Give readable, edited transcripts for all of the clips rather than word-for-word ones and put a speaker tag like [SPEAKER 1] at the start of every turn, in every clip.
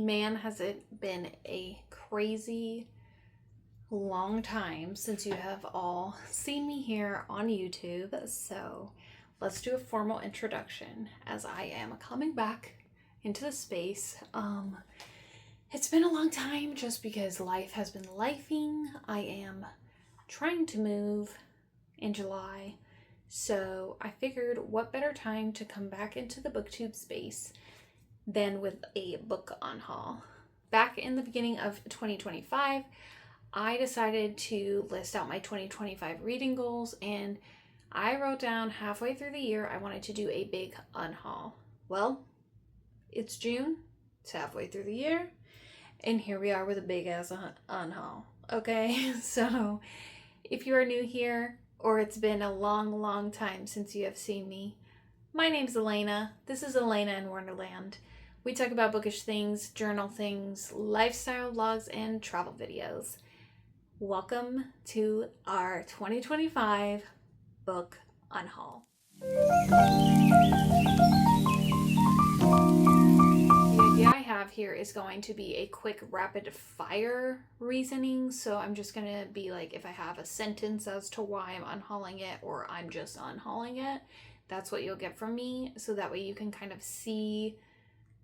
[SPEAKER 1] Man, has it been a crazy long time since you have all seen me here on YouTube. So let's do a formal introduction as I am coming back into the space. It's been a long time just because life has been lifing. I am trying to move in July, so I figured what better time to come back into the booktube space than with a book unhaul. Back in the beginning of 2025, I decided to list out my 2025 reading goals, and I wrote down halfway through the year I wanted to do a big unhaul. Well, it's June, it's halfway through the year, and here we are with a big ass unhaul. Okay, so if you are new here, or it's been a long time since you have seen me, my name's Elena. This is Elena in Wonderland. We talk about bookish things, journal things, lifestyle vlogs, and travel videos. Welcome to our 2025 book unhaul. The idea I have here is going to be a quick rapid fire reasoning. So I'm just going to be like, if I have a sentence as to why I'm unhauling it or I'm just unhauling it, that's what you'll get from me. So that way you can kind of see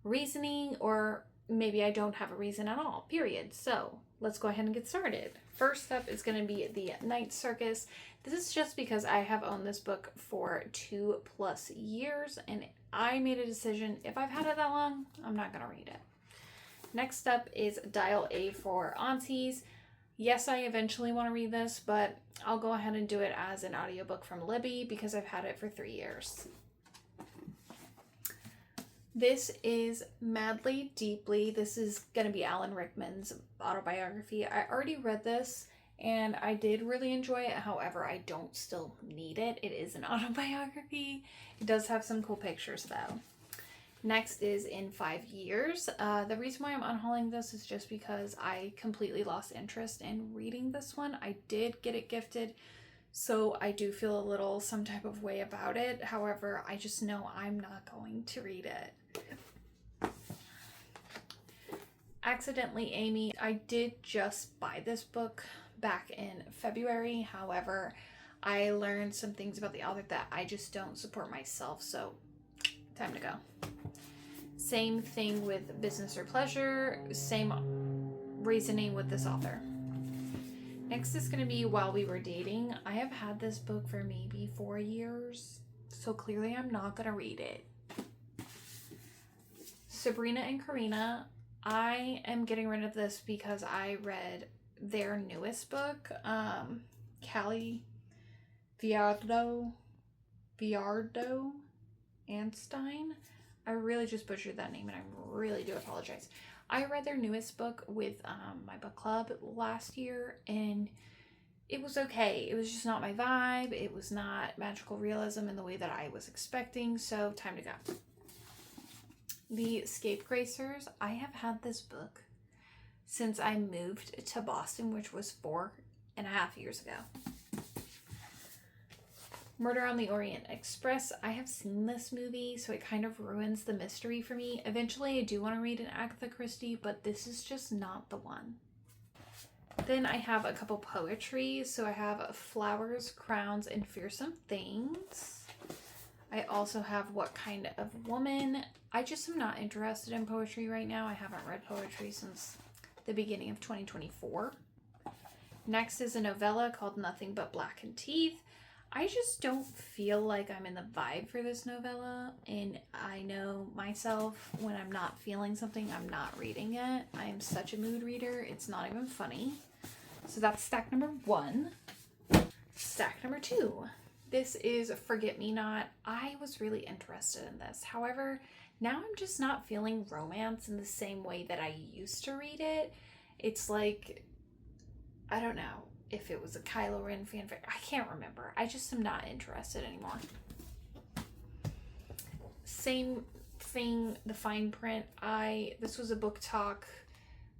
[SPEAKER 1] reasoning, or maybe I don't have a reason at all, period. So let's go ahead and get started. First up is going to be The Night Circus. This is just because I have owned this book for 2+ years, and I made a decision, if I've had it that long, I'm not going to read it. Next up is Dial A for Aunties. Yes, I eventually want to read this, but I'll go ahead and do it as an audiobook from Libby because I've had it for 3 years. This is Madly Deeply. This is going to be Alan Rickman's autobiography. I already read this and I did really enjoy it. However, I don't still need it. It is an autobiography. It does have some cool pictures though. Next is In 5 Years. The reason why I'm unhauling this is just because I completely lost interest in reading this one. I did get it gifted, so I do feel a little some type of way about it. However, I just know I'm not going to read it. Accidentally Amy. I did just buy this book back in February. However, I learned some things about the author that I just don't support myself, so time to go. Same thing with Business or Pleasure. Same reasoning with this author. Next is going to be While We Were Dating. I have had this book for maybe 4 years, so clearly I'm not going to read it. Sabrina and Karina. I am getting rid of this because I read their newest book, Kaale Viardo Anstein. I really just butchered that name and I really do apologize. I read their newest book with my book club last year and it was okay. It was just not my vibe. It was not magical realism in the way that I was expecting, so time to go. The Scapegracers. I have had this book since I moved to Boston, which was 4.5 years ago. Murder on the Orient Express. I have seen this movie, so it kind of ruins the mystery for me. Eventually, I do want to read an Agatha Christie, but this is just not the one. Then I have a couple poetry. So I have Flowers, Crowns, and Fearsome Things. I also have What Kind of Woman. I just am not interested in poetry right now. I haven't read poetry since the beginning of 2024. Next is a novella called Nothing But Black and Teeth. I just don't feel like I'm in the vibe for this novella, and I know myself, when I'm not feeling something, I'm not reading it. I am such a mood reader, it's not even funny. So that's stack number 1. Stack number 2. This is Forget Me Not. I was really interested in this. However, now I'm just not feeling romance in the same way that I used to read it. It's like, I don't know if it was a Kylo Ren fanfic. I can't remember. I just am not interested anymore. Same thing, the fine print. This was a book talk,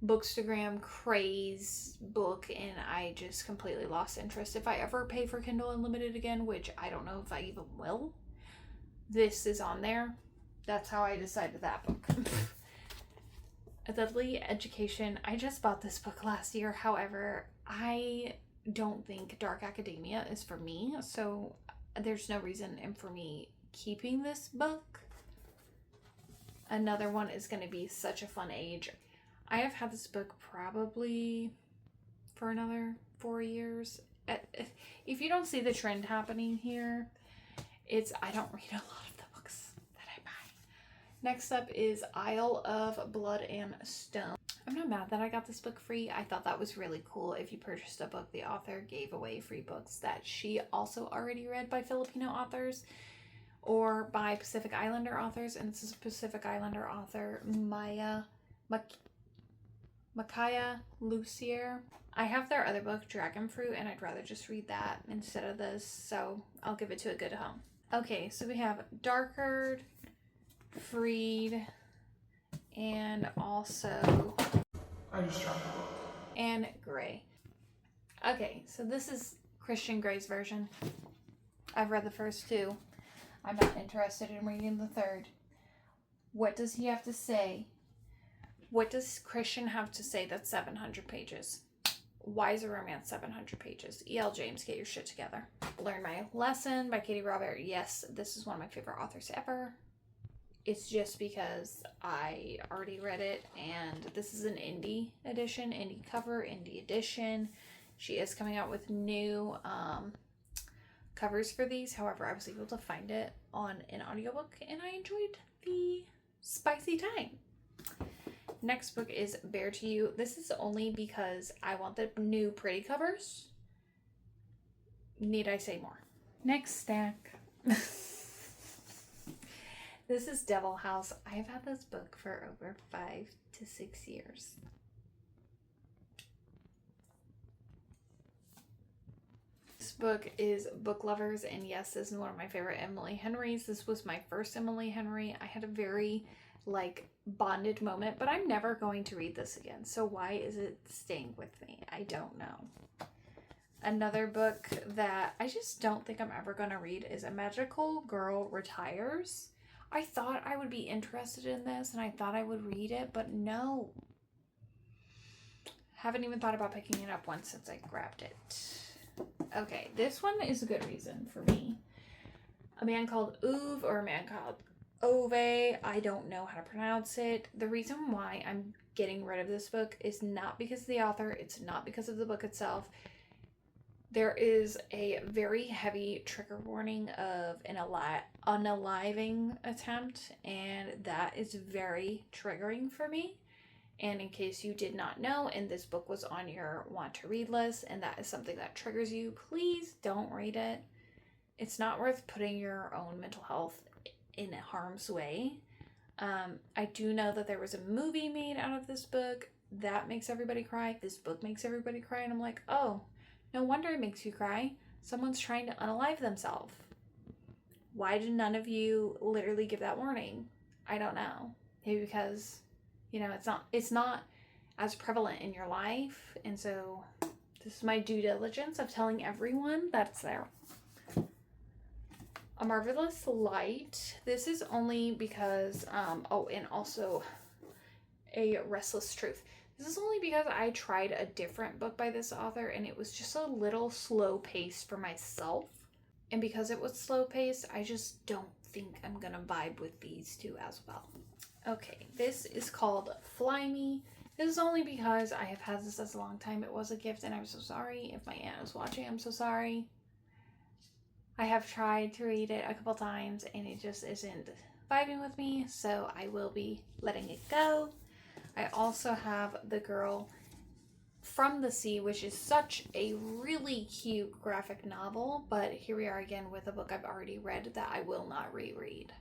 [SPEAKER 1] Bookstagram craze book, and I just completely lost interest. If I ever pay for Kindle Unlimited again, which I don't know if I even will, this is on there. That's how I decided that book. A Deadly Education. I just bought this book last year. However, I don't think dark academia is for me, so there's no reason for me keeping this book. Another one is going to be Such a Fun Age. I have had this book probably for another 4 years. If you don't see the trend happening here, I don't read a lot of the books that I buy. Next up is Isle of Blood and Stone. I'm not mad that I got this book free. I thought that was really cool. If you purchased a book, the author gave away free books that she also already read by Filipino authors or by Pacific Islander authors. And this is a Pacific Islander author, Makaya Lucier. I have their other book, Dragon Fruit, and I'd rather just read that instead of this, so I'll give it to a good home. Okay, so we have Darkered, Freed, and also... I just dropped the book. And Gray. Okay, so this is Christian Gray's version. I've read the first two. I'm not interested in reading the third. What does he have to say? What does Christian have to say that's 700 pages? Why is a romance 700 pages? E.L. James, get your shit together. Learn My Lesson by Katie Robert. Yes, this is one of my favorite authors ever. It's just because I already read it, and this is an indie edition, indie cover, indie edition. She is coming out with new covers for these. However, I was able to find it on an audiobook, and I enjoyed the spicy time. Next book is Bare to You. This is only because I want the new pretty covers. Need I say more? Next stack. This is Devil House. I have had this book for over 5 to 6 years. This book is Book Lovers, and yes, this is one of my favorite Emily Henrys. This was my first Emily Henry. I had a very bonded moment, but I'm never going to read this again. So why is it staying with me? I don't know. Another book that I just don't think I'm ever going to read is A Magical Girl Retires. I thought I would be interested in this and I thought I would read it, but no. Haven't even thought about picking it up once since I grabbed it. Okay, this one is a good reason for me. A Man Called Uve or A Man Called Ove. I don't know how to pronounce it. The reason why I'm getting rid of this book is not because of the author. It's not because of the book itself. There is a very heavy trigger warning of an unaliving attempt, and that is very triggering for me. And in case you did not know, and this book was on your want to read list, and that is something that triggers you, please don't read it. It's not worth putting your own mental health in harm's way. I do know that there was a movie made out of this book that makes everybody cry. This book makes everybody cry, and I'm like, oh, no wonder it makes you cry. Someone's trying to unalive themselves. Why did none of you literally give that warning? I don't know. Maybe because, it's not as prevalent in your life, and so this is my due diligence of telling everyone that's there. A Marvelous Light. This is only because, and also A Restless Truth. This is only because I tried a different book by this author and it was just a little slow paced for myself. And because it was slow paced, I just don't think I'm gonna vibe with these two as well. Okay, this is called Fly Me. This is only because I have had this as a long time. It was a gift and I'm so sorry. If my aunt is watching, I'm so sorry. I have tried to read it a couple times and it just isn't vibing with me, so I will be letting it go. I also have The Girl from the Sea, which is such a really cute graphic novel, but here we are again with a book I've already read that I will not reread.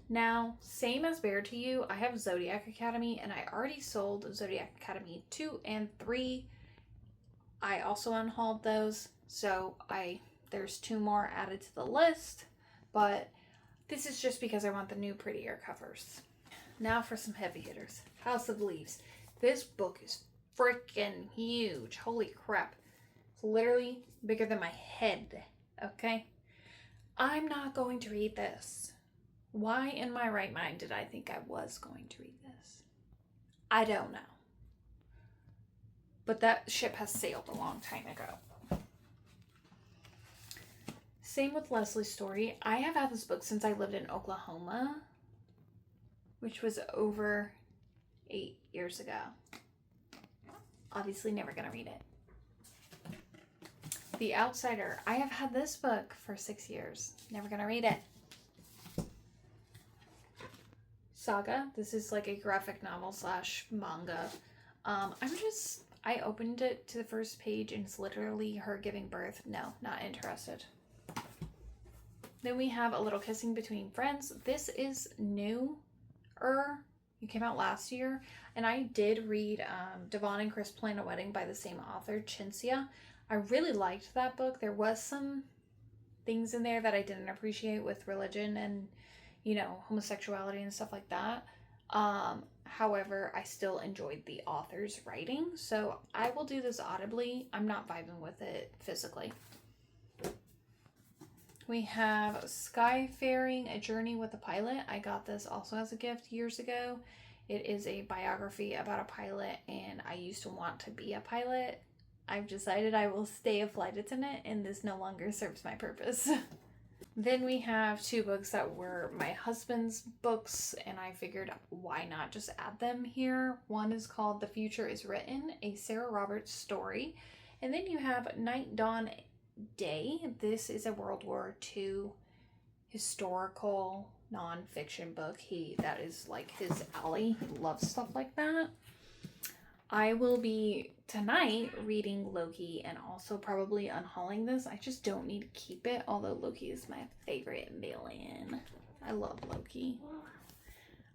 [SPEAKER 1] Now, same as Bare to You, I have Zodiac Academy, and I already sold Zodiac Academy 2 and 3. I also unhauled those, so there's 2 more added to the list, but this is just because I want the new prettier covers. Now for some heavy hitters. House of Leaves. This book is freaking huge. Holy crap. It's literally bigger than my head, okay? I'm not going to read this. Why in my right mind did I think I was going to read this? I don't know. But that ship has sailed a long time ago. Same with Leslie's story. I have had this book since I lived in Oklahoma, which was over 8 years ago. Obviously never gonna read it. The Outsider. I have had this book for 6 years. Never gonna read it. Saga. This is like a graphic novel / manga. I opened it to the first page and it's literally her giving birth. No, not interested. Then we have A Little Kissing Between Friends. This is newer. It came out last year. And I did read Devon and Chris Plan a Wedding by the same author, Chinsia. I really liked that book. There was some things in there that I didn't appreciate with religion and, you know, homosexuality and stuff like that. However, I still enjoyed the author's writing. So I will do this audibly. I'm not vibing with it physically. We have Skyfaring, A Journey with a Pilot. I got this also as a gift years ago. It is a biography about a pilot, and I used to want to be a pilot. I've decided I will stay a flight attendant, and this no longer serves my purpose. Then we have 2 books that were my husband's books, and I figured why not just add them here. One is called The Future is Written, a Sarah Roberts story. And then you have Night, Dawn, Day. This is a World War II historical nonfiction book. That is like his alley. He loves stuff like that. I will be tonight reading Loki and also probably unhauling this. I just don't need to keep it, although Loki is my favorite villain. I love Loki.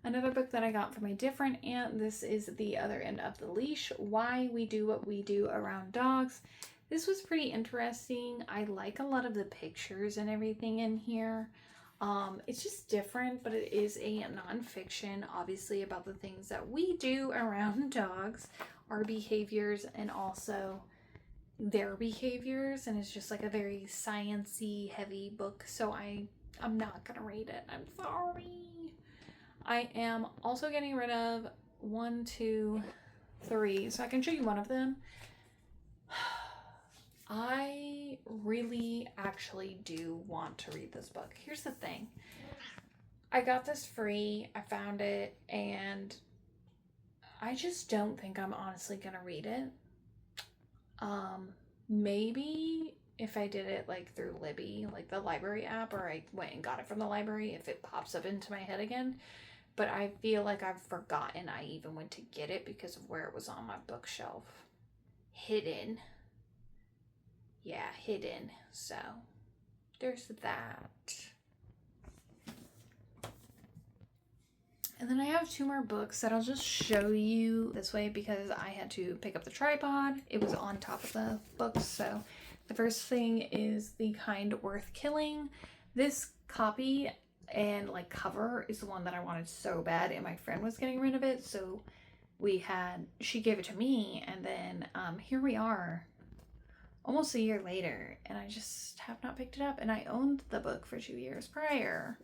[SPEAKER 1] Another book that I got from a different aunt. This is The Other End of the Leash, Why We Do What We Do Around Dogs. This was pretty interesting. I like a lot of the pictures and everything in here. It's just different, but it is a nonfiction, obviously, about the things that we do around dogs, our behaviors, and also their behaviors. And it's just like a very science-y, heavy book, so I'm not gonna read it. I'm sorry. I am also getting rid of 1, 2, 3, so I can show you one of them. I really actually do want to read this book. Here's the thing. I got this free. I found it, and I just don't think I'm honestly gonna read it. Maybe if I did it like through Libby, like the library app, or I went and got it from the library, if it pops up into my head again. But I feel like I've forgotten I even went to get it because of where it was on my bookshelf. Hidden. Yeah, hidden. So there's that. And then I have 2 more books that I'll just show you this way because I had to pick up the tripod. It was on top of the books. So the first thing is The Kind Worth Killing. This copy and like cover is the one that I wanted so bad, and my friend was getting rid of it. So she gave it to me, and then here we are. Almost a year later, and I just have not picked it up, and I owned the book for 2 years prior.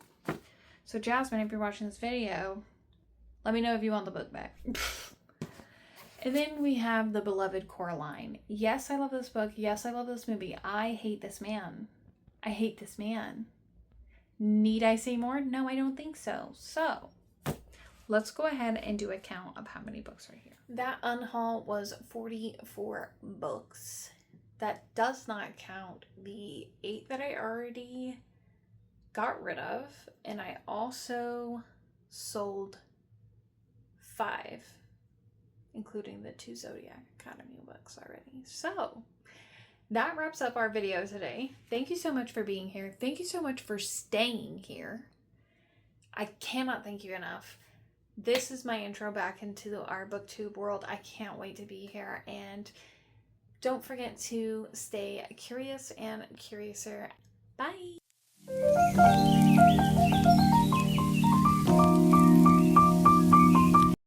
[SPEAKER 1] So Jasmine, if you're watching this video, let me know if you want the book back. And then we have The Beloved Coraline. Yes, I love this book. Yes, I love this movie. I hate this man. I hate this man. Need I say more? No, I don't think so. So let's go ahead and do a count of how many books are here. That unhaul was 44 books. That does not count the 8 that I already got rid of. And I also sold 5, including the 2 Zodiac Academy books already. So that wraps up our video today. Thank you so much for being here. Thank you so much for staying here. I cannot thank you enough. This is my intro back into our booktube world. I can't wait to be here, and don't forget to stay curious and curiouser. Bye!